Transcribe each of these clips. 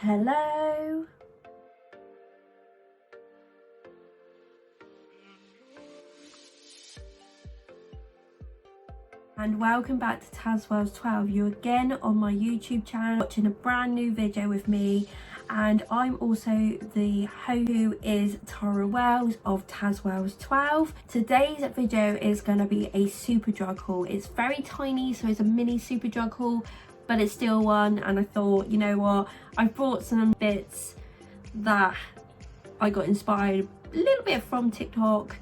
Hello. And welcome back to tazwells12. You're again on my YouTube channel watching a brand new video with me, and I'm also the host who is Tara Wells of tazwells12. Today's video is going to be a SUPERDRUG haul. It's very tiny, so it's a mini SUPERDRUG haul, but it's still one, and I thought, you know what, I brought some bits that I got inspired a little bit from TikTok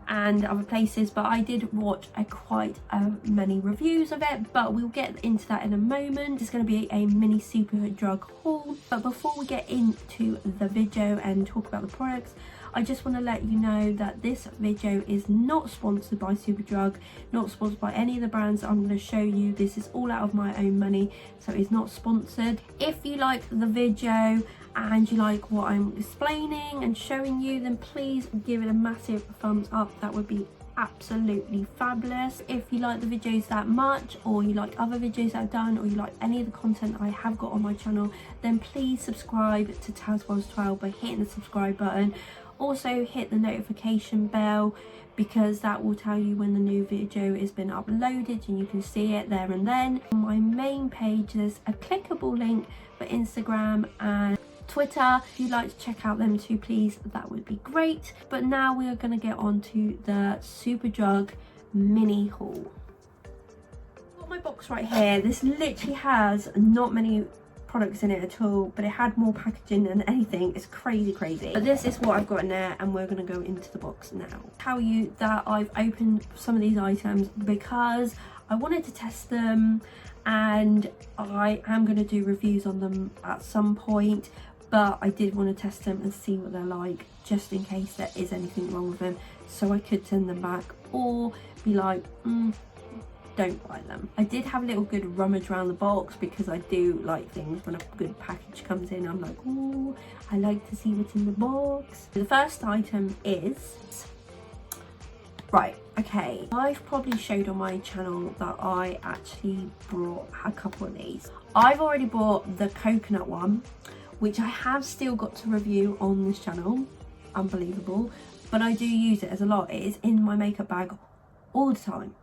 and other places, but I did watch quite many reviews of it, but we'll get into that in a moment. It's going to be a mini SUPERDRUG haul, but before we get into the video and talk about the products, I just want to let you know that this video is not sponsored by SUPERDRUG, not sponsored by any of the brands I'm going to show you. This is all out of my own money, so it's not sponsored. If you like the video and you like what I'm explaining and showing you, then please give it a massive thumbs up. That would be absolutely fabulous. If you like the videos that much, or you like other videos that I've done, or you like any of the content I have got on my channel, then please subscribe to tazwells12 by hitting the subscribe button. Also hit the notification bell, because that will tell you when the new video has been uploaded and you can see it there and then. On my main page there's a clickable link for Instagram and Twitter. If you'd like to check out them too, please, that would be great. But now we are going to get on to the SUPERDRUG mini haul. I've got my box right here. This literally has not many products in it at all, but it had more packaging than anything. It's crazy. But this is what I've got in there, and we're going to go into the box now. Tell you that I've opened some of these items because I wanted to test them, and I am going to do reviews on them at some point, but I did want to test them and see what they're like, just in case there is anything wrong with them, so I could send them back or be like, don't buy them. I did have a little good rummage around the box because I do like things when a good package comes in. I'm like, oh, I like to see what's in the box. The first item is, right, okay, I've probably showed on my channel that I actually brought a couple of these. I've already bought the coconut one, which I have still got to review on this channel. Unbelievable, but I do use it as a lot. It is in my makeup bag all the time.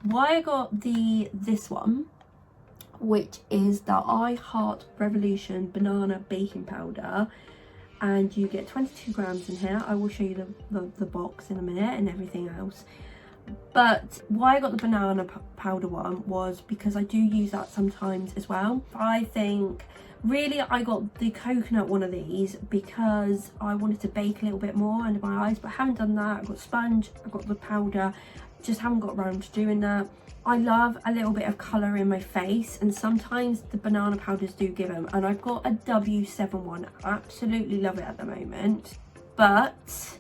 Why I got this one, which is the IHEARTREVOLUTION banana baking powder, and you get 22 grams in here. I will show you the box in a minute and everything else. But why I got the banana powder one was because I do use that sometimes as well. I think really I got the coconut one of these because I wanted to bake a little bit more under my eyes, but I haven't done that. I've got sponge, I've got the powder, just haven't got around to doing that. I love a little bit of colour in my face, and sometimes the banana powders do give them, and I've got a W7 one. I absolutely love it at the moment, but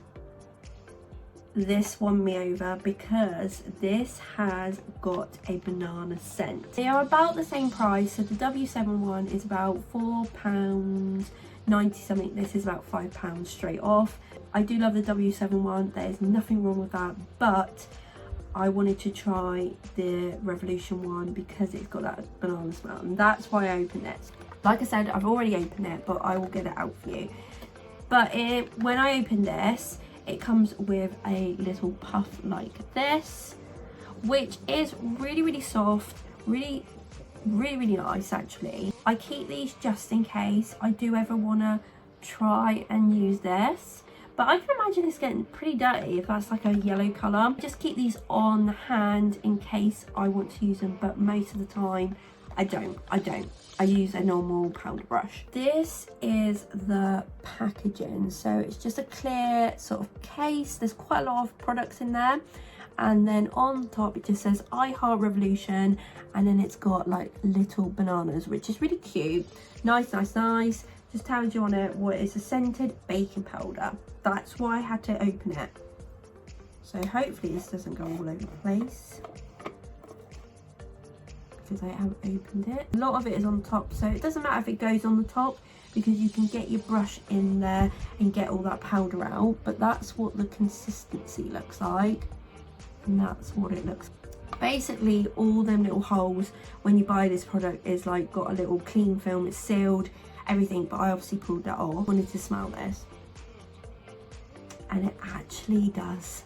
this won me over because this has got a banana scent. They are about the same price, so the W7 one is about £4.90 something. This is about £5 straight off. I do love the W7 one, there is nothing wrong with that, but I wanted to try the Revolution one because it's got that banana smell, and that's why I opened it. Like I said, I've already opened it, but I will get it out for you. But when I opened this, it comes with a little puff like this, which is really soft, really nice actually. I keep these just in case I do ever want to try and use this, but I can imagine it's getting pretty dirty if that's like a yellow colour. Just keep these on hand in case I want to use them, but most of the time I don't. I use a normal powder brush. This is the packaging, so it's just a clear sort of case. There's quite a lot of products in there, and then on top it just says IHEARTREVOLUTIon, and then it's got like little bananas, which is really cute. Nice. Just tells you on it what is a scented baking powder. That's why I had to open it, so hopefully this doesn't go all over the place, because I have opened it. A lot of it is on top, so it doesn't matter if it goes on the top because you can get your brush in there and get all that powder out. But that's what the consistency looks like, and that's what it looks like. Basically all them little holes when you buy this product is like got a little cling film, it's sealed, everything, but I obviously pulled that off. I wanted to smell this, and it actually does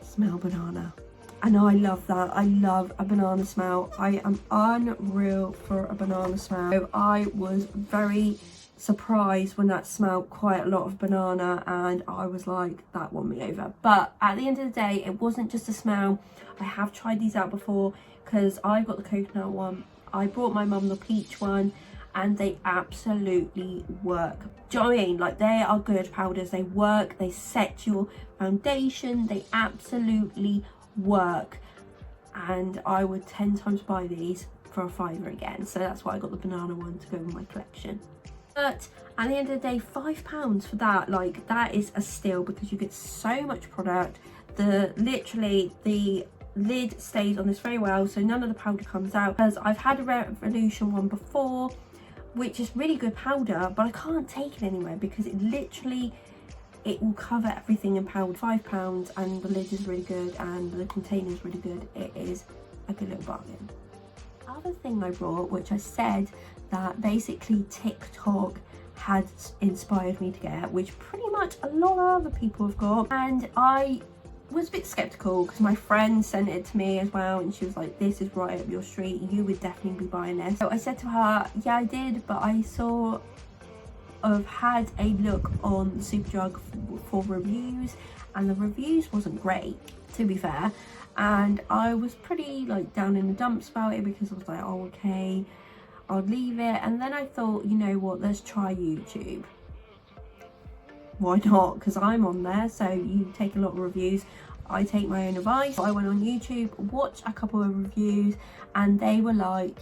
smell banana, and I love that. I love a banana smell. I am unreal for a banana smell. So I was very surprised when that smelled quite a lot of banana, and I was like, that won me over. But at the end of the day, it wasn't just a smell. I have tried these out before because I got the coconut one, I brought my mum the peach one, and they absolutely work. Do you know what I mean? Like, they are good powders, they work, they set your foundation, they absolutely work. And I would 10 times buy these for a £5 again. So that's why I got the banana one to go in my collection. But at the end of the day, £5 for that, like, that is a steal because you get so much product. Literally the lid stays on this very well, so none of the powder comes out. Because I've had a Revolution one before, which is really good powder, but I can't take it anywhere because it will cover everything in powder. £5, and the lid is really good and the container is really good. It is a good little bargain. Other thing I brought, which I said that basically TikTok had inspired me to get, which pretty much a lot of other people have got, and I was a bit skeptical because my friend sent it to me as well, and she was like, this is right up your street, you would definitely be buying this. So I said to her, yeah, I did, but I've had a look on SUPERDRUG for reviews, and the reviews wasn't great, to be fair, and I was pretty like down in the dumps about it because I was like, oh, okay, I'll leave it. And then I thought, you know what, let's try YouTube. Why not? Because I'm on there, so you take a lot of reviews, I take my own advice. I went on YouTube, watched a couple of reviews, and they were like,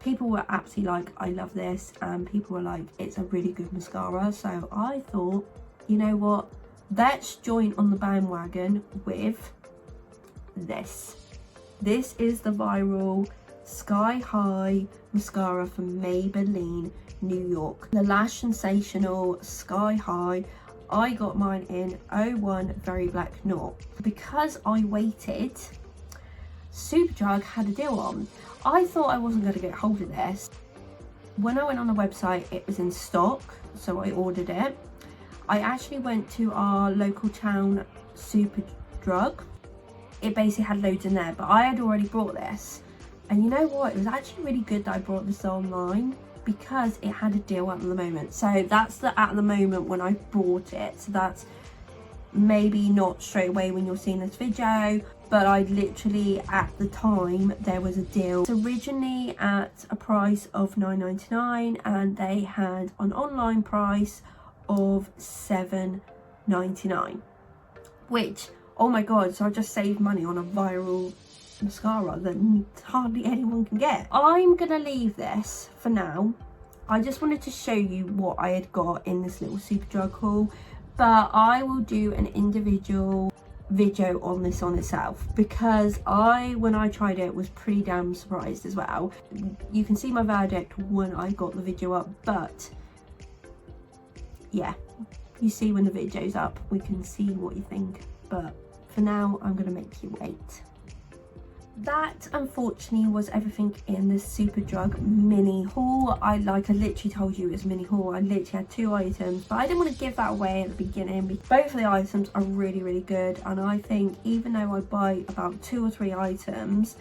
people were absolutely like, I love this, and people were like, it's a really good mascara. So I thought, you know what, let's join on the bandwagon with this. This is the viral Sky High mascara from Maybelline New York, the Lash Sensational Sky High. I got mine in 01 Very Black Knot. Because I waited, SUPERDRUG had a deal on. I thought I wasn't going to get hold of this. When I went on the website, it was in stock, so I ordered it. I actually went to our local town SUPERDRUG. It basically had loads in there, but I had already bought this. And you know what? It was actually really good that I brought this online because it had a deal at the moment. So that's the at the moment when I bought it. So that's maybe not straight away when you're seeing this video, but I literally, at the time, there was a deal. It's originally at a price of £9.99, and they had an online price of £7.99, which, oh my god, so I just saved money on a viral mascara that hardly anyone can get. I'm gonna leave this for now. I just wanted to show you what I had got in this little SUPERDRUG haul, but I will do an individual video on this on itself because when I tried it, was pretty damn surprised as well. You can see my verdict when I got the video up, but yeah, you see when the video's up, we can see what you think, but for now I'm gonna make you wait. That unfortunately was everything in this SUPERDRUG mini haul. I literally told you it was a mini haul. I literally had 2 items, but I didn't want to give that away at the beginning because both of the items are really, really good, and I think even though I buy about 2 or 3 items,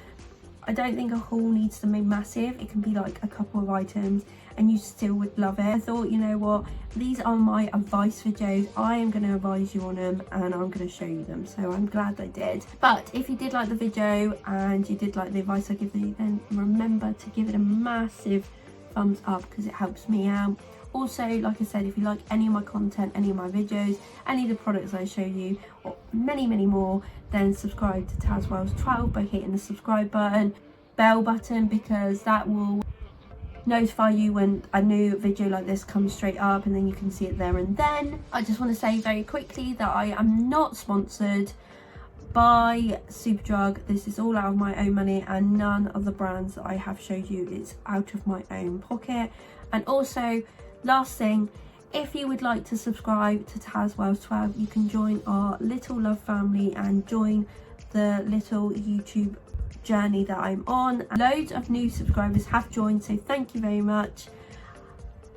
I don't think a haul needs to be massive. It can be like a couple of items and you still would love it. I thought, you know what, these are my advice videos. I am going to advise you on them and I'm going to show you them, so I'm glad I did. But if you did like the video and you did like the advice I give you, then remember to give it a massive thumbs up because it helps me out. Also, like I said, if you like any of my content, any of my videos, any of the products I show you, or many more, then subscribe to tazwells12 by hitting the subscribe button, bell button, because that will notify you when a new video like this comes straight up, and then you can see it there and then. I just want to say very quickly that I am not sponsored by SUPERDRUG. This is all out of my own money, and none of the brands that I have showed you is out of my own pocket. And also, last thing, if you would like to subscribe to tazwells12, you can join our little love family and join the little YouTube journey that I'm on. Loads of new subscribers have joined, so thank you very much.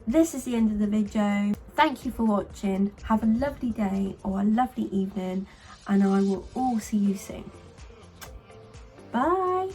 This is the end of the video. Thank you for watching. Have a lovely day or a lovely evening, and I will all see you soon. Bye.